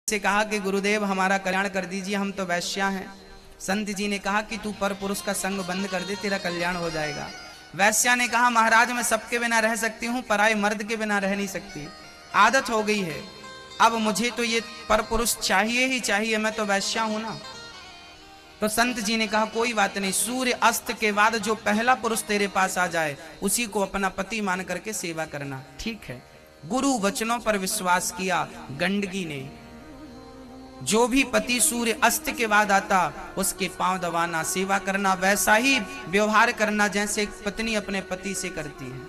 से कहा कि गुरुदेव हमारा कल्याण कर दीजिए, हम तो वैश्या हैं। संत जी ने कहा कि तू पर पुरुष का संग बंद कर दे, तेरा कल्याण हो जाएगा। वैश्या ने कहा महाराज मैं सबके बिना रह सकती हूँ, पराये मर्द के बिना रह नहीं सकती, आदत हो गई है, अब मुझे तो ये पर पुरुष चाहिए ही चाहिए, मैं तो वैश्या हूं ना। तो संत जी ने कहा कोई बात नहीं, सूर्य अस्त के बाद जो पहला पुरुष तेरे पास आ जाए उसी को अपना पति मान करके सेवा करना। ठीक है। गुरु वचनों पर विश्वास किया गंडकी ने। जो भी पति सूर्य अस्त के बाद आता उसके पांव दबाना, सेवा करना, वैसा ही व्यवहार करना जैसे एक पत्नी अपने पति से करती है।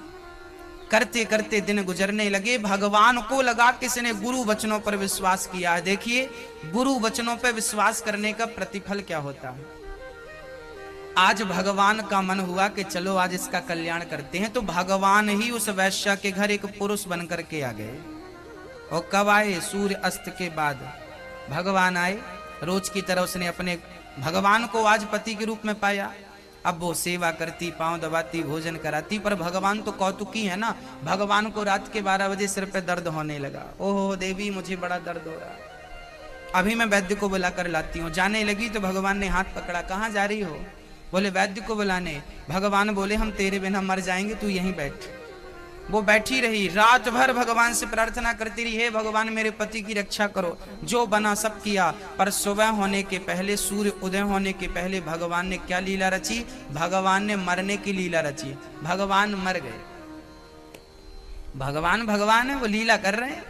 करते करते दिन गुजरने लगे। भगवान को लगा किसने गुरु वचनों पर विश्वास किया है। देखिए गुरु वचनों पर विश्वास करने का प्रतिफल क्या होता है। आज भगवान का मन हुआ कि चलो आज इसका कल्याण करते हैं, तो भगवान ही उस वैश्या के घर एक पुरुष बनकर के आ गए। और कब आए? सूर्य अस्त के बाद भगवान आए। रोज की तरह उसने अपने भगवान को आज पति के रूप में पाया। अब वो सेवा करती, पांव दबाती, भोजन कराती, पर भगवान तो कौतुकी है ना। भगवान को रात के 12 बजे सिर पे दर्द होने लगा। ओहो देवी मुझे बड़ा दर्द हो रहा है, अभी मैं वैद्य को बुलाकर लाती हूँ। जाने लगी तो भगवान ने हाथ पकड़ा, कहाँ जा रही हो? बोले वैद्य को बुलाने। भगवान बोले हम तेरे बिना मर जाएंगे, तू यहीं बैठ। वो बैठी रही, रात भर भगवान से प्रार्थना करती रही, हे भगवान मेरे पति की रक्षा करो। जो बना सब किया, पर सुबह होने के पहले, सूर्य उदय होने के पहले भगवान ने क्या लीला रची? भगवान ने मरने की लीला रची। भगवान मर गए। भगवान है, वो लीला कर रहे हैं,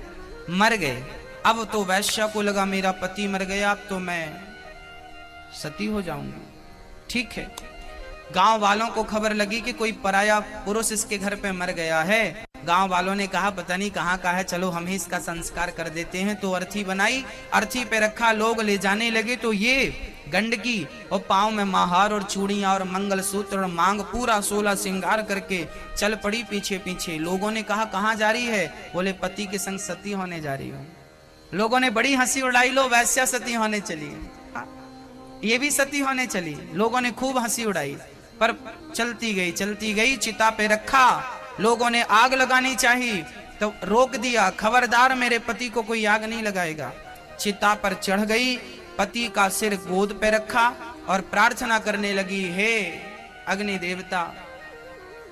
मर गए। अब तो वैश्या को लगा मेरा पति मर गया, अब तो मैं सती हो जाऊंगी। ठीक है। गांव वालों को खबर लगी कि कोई पराया पुरुष इसके घर पे मर गया है। गांव वालों ने कहा पता नहीं कहाँ का है, चलो हम ही इसका संस्कार कर देते हैं। तो अर्थी बनाई, अर्थी पे रखा, लोग ले जाने लगे। तो ये गंडकी और पांव में महार और चूड़ियां और मंगलसूत्र और मांग पूरा 16 श्रृंगार करके चल पड़ी पीछे पीछे। लोगों ने कहा कहाँ जा रही है? बोले पति के संग सती होने जा रही हो। लोगों ने बड़ी हंसी उड़ाई, लो वैश्या सती होने चली, ये भी सती होने चली। लोगों ने खूब हंसी उड़ाई, पर चलती गई। चिता पे रखा, लोगों ने आग लगानी चाहिए तो रोक दिया, खबरदार मेरे पति को कोई आग नहीं लगाएगा। चिता पर चढ़ गई, पति का सिर गोद पे रखा और प्रार्थना करने लगी, हे अग्नि देवता,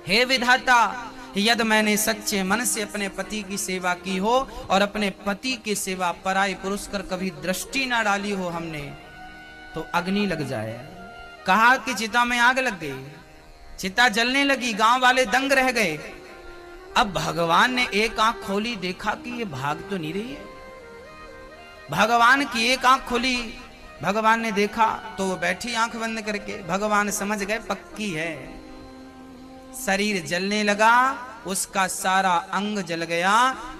हे विधाता, यदि मैंने सच्चे मन से अपने पति की सेवा की हो और अपने पति की सेवा पराये पुरुष कर कभी दृष्टि ना डाली हो हमने, तो अग्नि लग जाए। कहा कि चिता में आग लग गई, चिता जलने लगी, गांव वाले दंग रह गए। अब भगवान ने एक आंख खोली, देखा कि ये भाग तो नहीं रही है। भगवान की एक आंख खोली, भगवान ने देखा तो वो बैठी आंख बंद करके। भगवान समझ गए पक्की है। शरीर जलने लगा, उसका सारा अंग जल गया।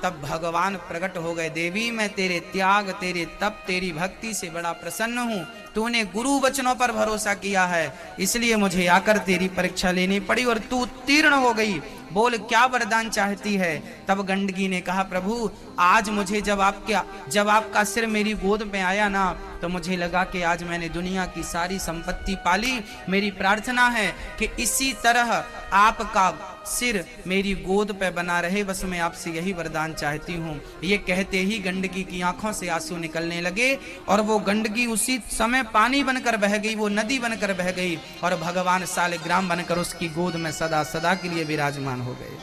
तब भगवान प्रकट हो गए, देवी मैं तेरे त्याग, तेरे तप, तेरी भक्ति से बड़ा प्रसन्न हूं। तूने गुरु वचनों पर भरोसा किया है, इसलिए मुझे आकर तेरी परीक्षा लेनी पड़ी और तू उत्तीर्ण हो गई। बोल क्या वरदान चाहती है? तब गंडकी ने कहा प्रभु आज मुझे जब आपका सिर मेरी गोद में आया ना, तो मुझे लगा कि आज मैंने दुनिया की सारी संपत्ति पाली। मेरी प्रार्थना है कि इसी तरह आपका सिर मेरी गोद पे बना रहे, बस मैं आपसे यही वरदान चाहती हूँ। ये कहते ही गंडकी की आंखों से आंसू निकलने लगे और वो गंडकी उसी समय पानी बनकर बह गई, वो नदी बनकर बह गई और भगवान सालिग्राम बनकर उसकी गोद में सदा सदा के लिए विराजमान हो गए।